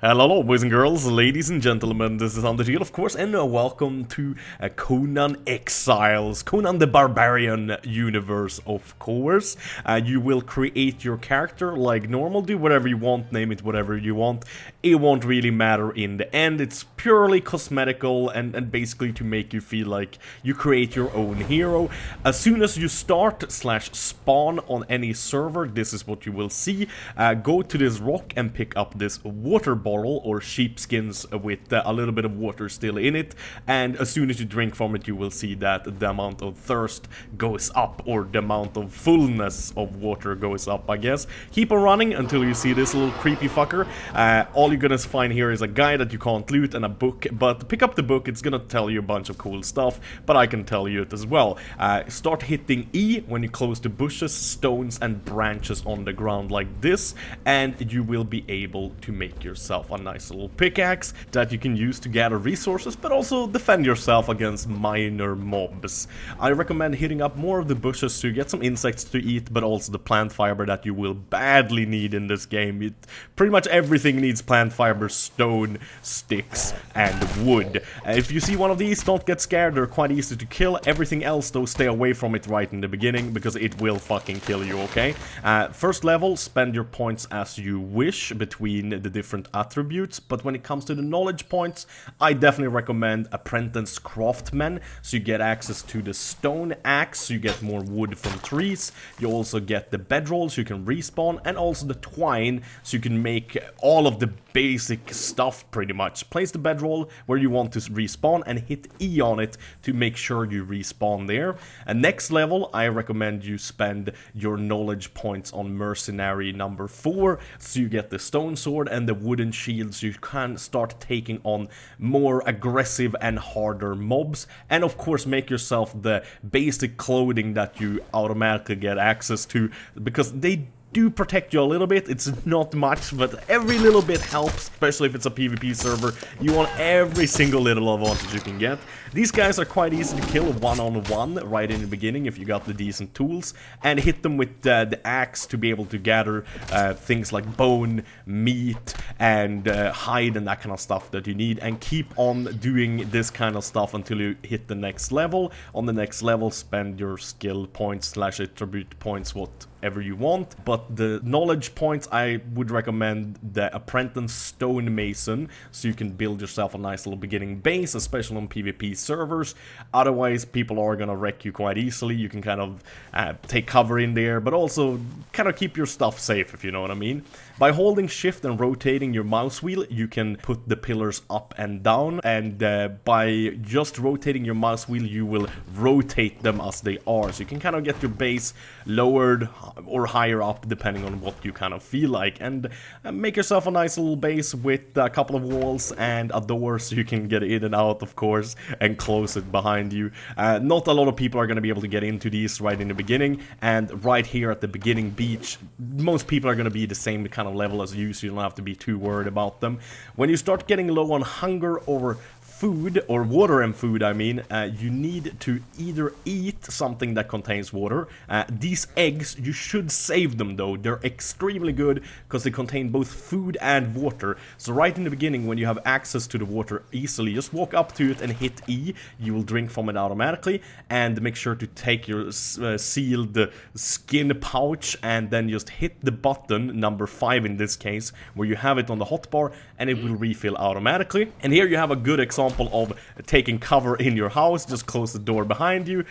Hello, boys and girls, ladies and gentlemen, this is Untitled, of course, and welcome to Conan Exiles, Conan the Barbarian universe, of course. You will create your character like normal, do whatever you want, name it whatever you want. It won't really matter in the end. It's purely cosmetical and basically to make you feel like you create your own hero. As soon as you start/spawn on any server, this is what you will see. Go to this rock and pick up this water bottle or sheepskins with a little bit of water still in it, and as soon as you drink from it you will see that the amount of thirst goes up, or the amount of fullness of water goes up, I guess. Keep on running until you see this little creepy fucker. All you're gonna find here is a guy that you can't loot and a book, but pick up the book, it's gonna tell you a bunch of cool stuff, but I can tell you it as well. Start hitting E when you close to bushes, stones and branches on the ground like this, and you will be able to make yourself a nice little pickaxe that you can use to gather resources, but also defend yourself against minor mobs. I recommend hitting up more of the bushes to get some insects to eat, but also the plant fiber that you will badly need in this game. Pretty much everything needs plant fiber, stone, sticks, and wood. If you see one of these, don't get scared, they're quite easy to kill. Everything else, though, stay away from it right in the beginning, because it will fucking kill you, okay? First level, spend your points as you wish between the different attributes, but when it comes to the knowledge points, I definitely recommend Apprentice Craftsman, so you get access to the stone axe, so you get more wood from trees. You also get the bedroll, so you can respawn, and also the twine, so you can make all of the basic stuff pretty much. Place the bedroll where you want to respawn and hit E on it to make sure you respawn there. And next level, I recommend you spend your knowledge points on Mercenary number 4, so you get the stone sword and the wooden shields. You can start taking on more aggressive and harder mobs, and of course make yourself the basic clothing that you automatically get access to, because they do protect you a little bit. It's not much, but every little bit helps, especially if it's a PvP server. You want every single little advantage you can get. These guys are quite easy to kill one-on-one right in the beginning if you got the decent tools, and hit them with the axe to be able to gather things like bone, meat, and hide and that kind of stuff that you need, and keep on doing this kind of stuff until you hit the next level. On the next level, spend your skill points/attribute points, whatever you want, but the knowledge points, I would recommend the Apprentice Stonemason, so you can build yourself a nice little beginning base, especially on PvP servers. Otherwise, people are gonna wreck you quite easily. You can kind of take cover in there, but also kind of keep your stuff safe, if you know what I mean. By holding shift and rotating your mouse wheel, you can put the pillars up and down, and by just rotating your mouse wheel, you will rotate them as they are, so you can kind of get your base lowered or higher up depending on what you kind of feel like, and make yourself a nice little base with a couple of walls and a door so you can get in and out, of course, and close it behind you. Not a lot of people are going to be able to get into these right in the beginning, and right here at the beginning beach, most people are going to be the same kind of level as you, so you don't have to be too worried about them. When you start getting low on hunger or food, or water and food, I mean, you need to either eat something that contains water. These eggs, you should save them though. They're extremely good because they contain both food and water. So right in the beginning, when you have access to the water easily, just walk up to it and hit E. You will drink from it automatically, and make sure to take your sealed skin pouch and then just hit the button, number 5 in this case, where you have it on the hotbar, and it will refill automatically. And here you have a good example of taking cover in your house. Just close the door behind you.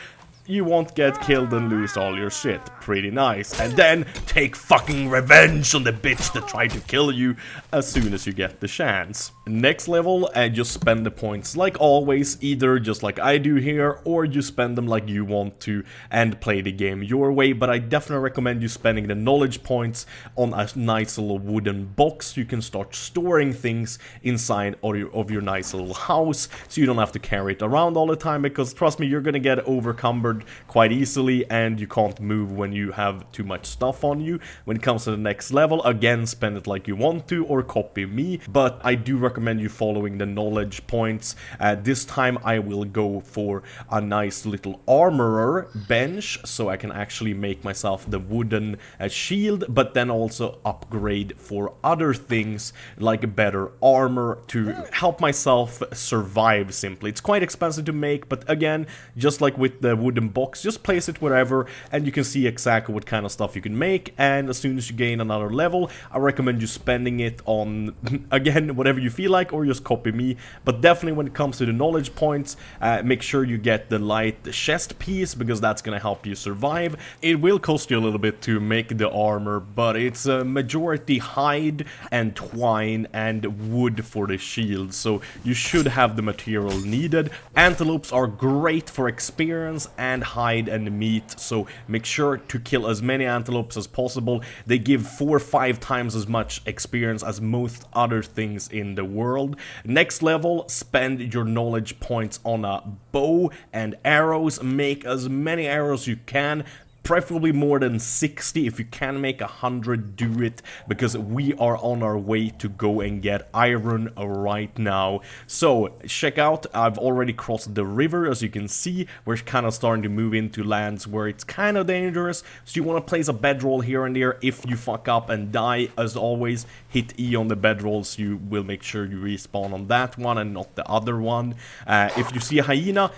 You won't get killed and lose all your shit. Pretty nice. And then take fucking revenge on the bitch that tried to kill you as soon as you get the chance. Next level, just spend the points like always, either just like I do here, or you spend them like you want to and play the game your way. But I definitely recommend you spending the knowledge points on a nice little wooden box. You can start storing things inside of your nice little house, so you don't have to carry it around all the time, because trust me, you're gonna get overcumbered injured quite easily, and you can't move when you have too much stuff on you. When it comes to the next level, again, spend it like you want to, or copy me, but I do recommend you following the knowledge points. This time I will go for a nice little armorer bench, so I can actually make myself the wooden shield, but then also upgrade for other things like better armor to help myself survive simply. It's quite expensive to make, but again, just like with the wooden box, just place it wherever and you can see exactly what kind of stuff you can make. And as soon as you gain another level, I recommend you spending it on again whatever you feel like, or just copy me. But definitely when it comes to the knowledge points, make sure you get the light chest piece, because that's gonna help you survive. It will cost you a little bit to make the armor, but it's a majority hide and twine and wood for the shield, so you should have the material needed. Antelopes are great for experience and hide and meat, so make sure to kill as many antelopes as possible. They give 4 or 5 times as much experience as most other things in the world. Next level, spend your knowledge points on a bow and arrows. Make as many arrows you can, preferably more than 60. If you can make 100, do it, because we are on our way to go and get iron right now. So check out, I've already crossed the river. As you can see, we're kind of starting to move into lands where it's kind of dangerous, so you want to place a bedroll here and there. If you fuck up and die, as always, hit E on the bedroll, so you will make sure you respawn on that one and not the other one. If you see a hyena,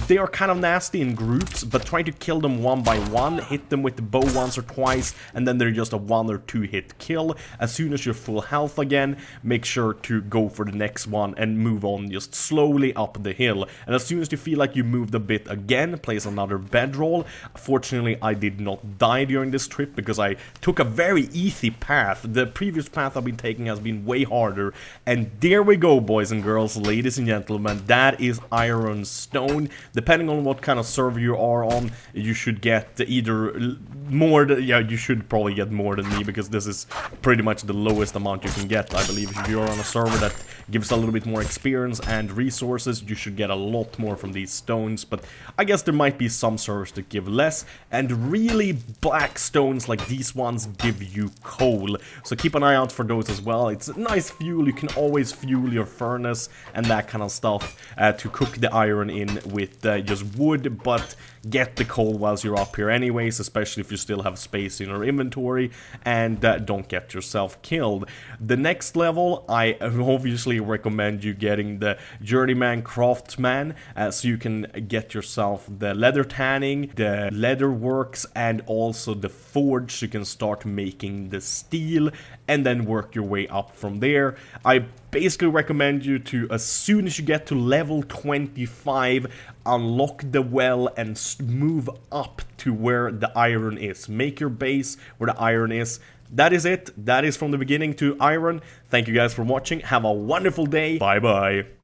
they are kind of nasty in groups, but try to kill them one by one. Hit them with the bow once or twice, and then they're just a 1 or 2 hit kill. As soon as you're full health again, make sure to go for the next one and move on just slowly up the hill. And as soon as you feel like you moved a bit again, place another bedroll. Fortunately, I did not die during this trip because I took a very easy path. The previous path I've been taking has been way harder. And there we go, boys and girls, ladies and gentlemen, that is iron stone. Depending on what kind of server you are on, you should get either more, yeah, you should probably get more than me, because this is pretty much the lowest amount you can get, I believe. If you're on a server that gives a little bit more experience and resources, you should get a lot more from these stones, but I guess there might be some servers that give less, and really black stones like these ones give you coal, so keep an eye out for those as well. It's a nice fuel. You can always fuel your furnace and that kind of stuff to cook the iron in with just wood, but get the coal whilst you're up here anyways, especially if you still have space in your inventory, and don't get yourself killed. The next level, I obviously recommend you getting the Journeyman Craftsman, so you can get yourself the leather tanning, the leather works, and also the forge, so you can start making the steel, and then work your way up from there. I basically recommend you to, as soon as you get to level 25, unlock the well and move up to where the iron is. Make your base where the iron is. That is it. That is from the beginning to iron. Thank you guys for watching. Have a wonderful day. Bye bye.